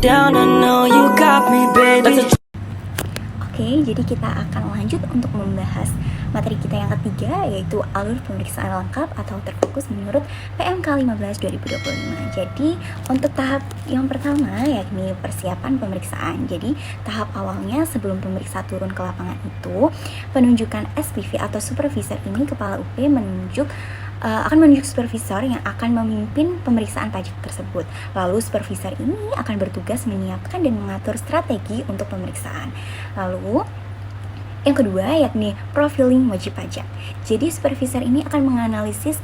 down, I know you got me, baby. Oke, jadi kita akan lanjut untuk membahas materi kita yang ketiga, yaitu alur pemeriksaan lengkap atau terfokus menurut PMK 15 2025. Jadi untuk tahap yang pertama yakni persiapan pemeriksaan. Jadi tahap awalnya sebelum pemeriksa turun ke lapangan itu, penunjukan SPV atau supervisor ini kepala UP akan menunjuk supervisor yang akan memimpin pemeriksaan pajak tersebut. Lalu supervisor ini akan bertugas menyiapkan dan mengatur strategi untuk pemeriksaan. Lalu yang kedua yakni profiling wajib pajak. Jadi supervisor ini akan menganalisis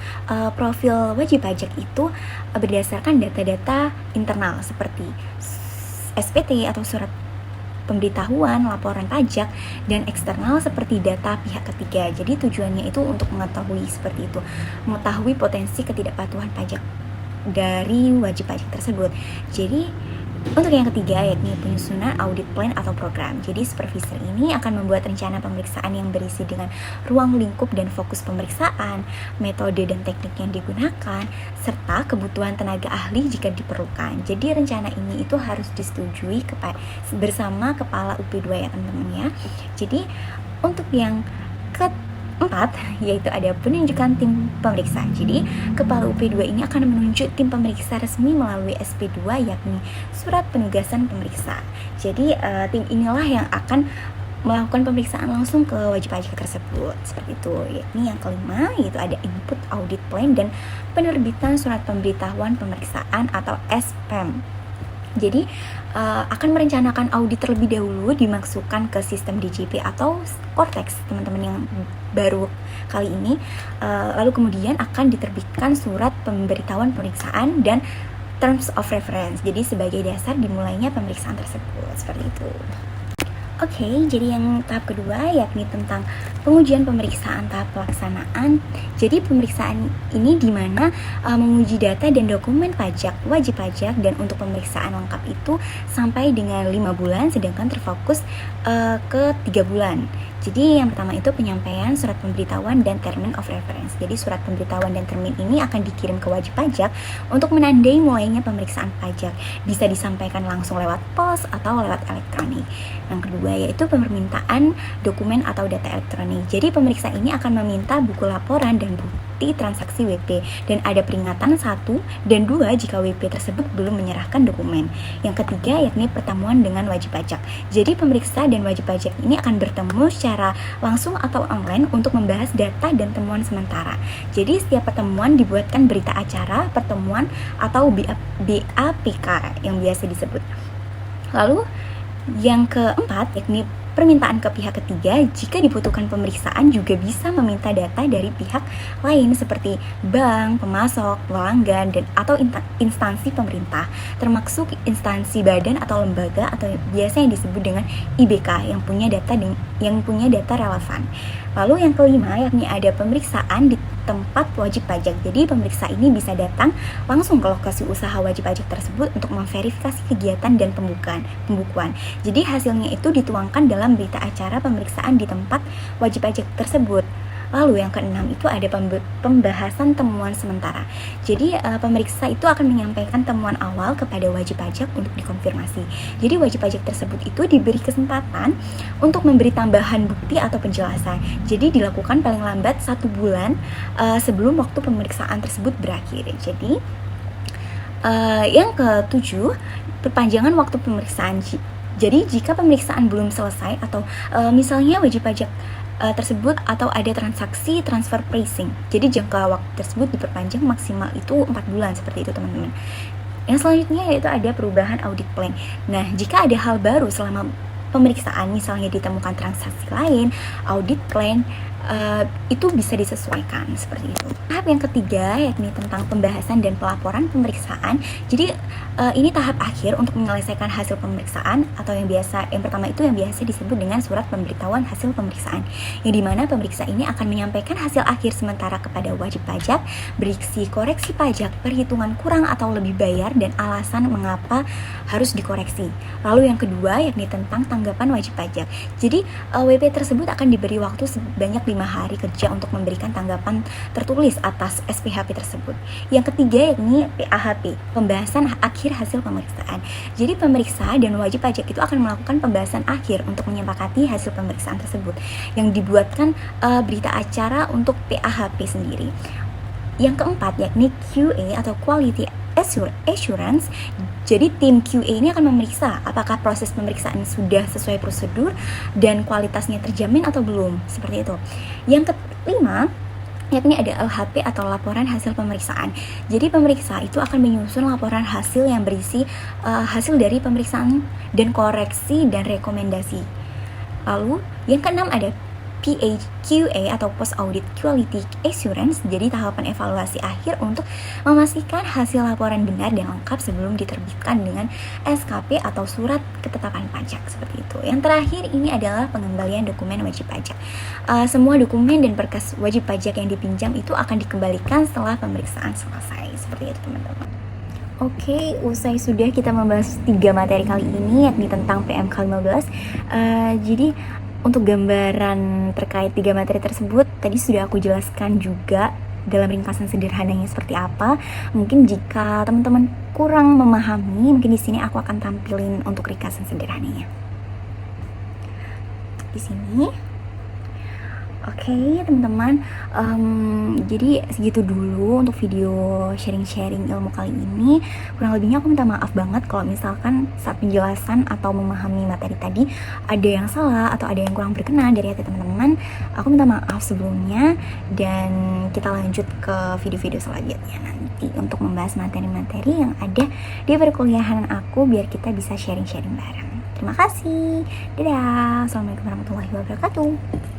profil wajib pajak itu berdasarkan data-data internal seperti SPT atau surat pemberitahuan, laporan pajak, dan eksternal seperti data pihak ketiga. Jadi tujuannya itu untuk mengetahui seperti itu, mengetahui potensi ketidakpatuhan pajak dari wajib pajak tersebut. Jadi untuk yang ketiga yakni penyusunan audit plan atau program. Jadi supervisor ini akan membuat rencana pemeriksaan yang berisi dengan ruang lingkup dan fokus pemeriksaan, metode dan teknik yang digunakan, serta kebutuhan tenaga ahli jika diperlukan. Jadi rencana ini itu harus disetujui bersama kepala UP2 ya teman-teman ya. Jadi untuk yang keempat yaitu ada penunjukan tim pemeriksa. Jadi kepala UP2 ini akan menunjuk tim pemeriksa resmi melalui SP2 yakni surat penugasan pemeriksa. Jadi tim inilah yang akan melakukan pemeriksaan langsung ke wajib pajak tersebut seperti itu. Yakni yang kelima yaitu ada input audit plan dan penerbitan surat pemberitahuan pemeriksaan atau SPEM. Jadi akan merencanakan audit terlebih dahulu dimasukkan ke sistem DJP atau Cortex teman-teman yang baru kali ini. Lalu kemudian akan diterbitkan surat pemberitahuan pemeriksaan dan terms of reference. Jadi sebagai dasar dimulainya pemeriksaan tersebut seperti itu. Oke, jadi yang tahap kedua yakni tentang pengujian pemeriksaan tahap pelaksanaan. Jadi pemeriksaan ini di mana menguji data dan dokumen pajak, wajib pajak, dan untuk pemeriksaan lengkap itu sampai dengan 5 bulan, sedangkan terfokus ke 3 bulan. Jadi yang pertama itu penyampaian surat pemberitahuan dan termin of reference. Jadi surat pemberitahuan dan termin ini akan dikirim ke wajib pajak untuk menandai mulainya pemeriksaan pajak. Bisa disampaikan langsung lewat pos atau lewat elektronik. Yang kedua yaitu permintaan dokumen atau data elektronik. Jadi pemeriksa ini akan meminta buku laporan dan bukti transaksi WP, dan ada peringatan 1 dan 2 jika WP tersebut belum menyerahkan dokumen. Yang ketiga yakni pertemuan dengan wajib pajak. Jadi pemeriksa dan wajib pajak ini akan bertemu secara langsung atau online untuk membahas data dan temuan sementara. Jadi setiap pertemuan dibuatkan berita acara pertemuan atau BAPK yang biasa disebut. Lalu yang keempat yakni permintaan ke pihak ketiga. Jika dibutuhkan pemeriksaan juga bisa meminta data dari pihak lain seperti bank, pemasok, pelanggan, dan atau instansi pemerintah, termasuk instansi badan atau lembaga atau biasa yang disebut dengan IBK yang punya data relevan. Lalu yang kelima yakni ada pemeriksaan di tempat wajib pajak. Jadi pemeriksa ini bisa datang langsung ke lokasi usaha wajib pajak tersebut untuk memverifikasi kegiatan dan pembukuan. Jadi hasilnya itu dituangkan dalam berita acara pemeriksaan di tempat wajib pajak tersebut. Lalu yang keenam itu ada pembahasan temuan sementara. Jadi pemeriksa itu akan menyampaikan temuan awal kepada wajib pajak untuk dikonfirmasi. Jadi wajib pajak tersebut itu diberi kesempatan untuk memberi tambahan bukti atau penjelasan. Jadi dilakukan paling lambat 1 bulan sebelum waktu pemeriksaan tersebut berakhir. Jadi yang ketujuh, perpanjangan waktu pemeriksaan. Jadi jika pemeriksaan belum selesai atau misalnya wajib pajak tersebut atau ada transaksi transfer pricing, jadi jangka waktu tersebut diperpanjang maksimal itu 4 bulan seperti itu teman-teman. Yang selanjutnya yaitu ada perubahan audit plan. Nah, jika ada hal baru selama pemeriksaan, misalnya ditemukan transaksi lain, audit plan itu bisa disesuaikan seperti itu. Tahap yang ketiga yakni tentang pembahasan dan pelaporan pemeriksaan. Jadi ini tahap akhir untuk menyelesaikan hasil pemeriksaan atau yang pertama itu yang biasa disebut dengan surat pemberitahuan hasil pemeriksaan, yang dimana pemeriksa ini akan menyampaikan hasil akhir sementara kepada wajib pajak berisi koreksi pajak, perhitungan kurang atau lebih bayar, dan alasan mengapa harus dikoreksi. Lalu yang kedua yakni tentang tanggapan wajib pajak. Jadi WP tersebut akan diberi waktu sebanyak 5 hari kerja untuk memberikan tanggapan tertulis atas SPHP tersebut. Yang ketiga yakni PAHP, pembahasan akhir hasil pemeriksaan. Jadi pemeriksa dan wajib pajak itu akan melakukan pembahasan akhir untuk menyepakati hasil pemeriksaan tersebut yang dibuatkan berita acara untuk PAHP sendiri. Yang keempat yakni QA atau Quality Assurance. Jadi tim QA ini akan memeriksa apakah proses pemeriksaan sudah sesuai prosedur dan kualitasnya terjamin atau belum, seperti itu. Yang kelima yakni ada LHP atau laporan hasil pemeriksaan. Jadi pemeriksa itu akan menyusun laporan hasil yang berisi hasil dari pemeriksaan dan koreksi dan rekomendasi. Lalu yang keenam ada PAQA atau Post Audit Quality Assurance. Jadi tahapan evaluasi akhir untuk memastikan hasil laporan benar dan lengkap sebelum diterbitkan dengan SKP atau surat ketetapan pajak, seperti itu. Yang terakhir ini adalah pengembalian dokumen wajib pajak. Semua dokumen dan berkas wajib pajak yang dipinjam itu akan dikembalikan setelah pemeriksaan selesai, seperti itu teman-teman. Oke, usai sudah kita membahas 3 materi kali ini, yakni tentang PMK 15. Jadi untuk gambaran terkait 3 materi tersebut tadi sudah aku jelaskan juga dalam ringkasan sederhananya seperti apa. Mungkin jika teman-teman kurang memahami, mungkin di sini aku akan tampilin untuk ringkasan sederhananya. Di sini. Oke, teman-teman, jadi segitu dulu untuk video sharing-sharing ilmu kali ini. Kurang lebihnya aku minta maaf banget kalau misalkan saat penjelasan atau memahami materi tadi ada yang salah atau ada yang kurang berkenan dari hati teman-teman. Aku minta maaf sebelumnya, dan kita lanjut ke video-video selanjutnya nanti untuk membahas materi-materi yang ada di perkuliahan aku biar kita bisa sharing-sharing bareng. Terima kasih. Dadah. Assalamualaikum warahmatullahi wabarakatuh.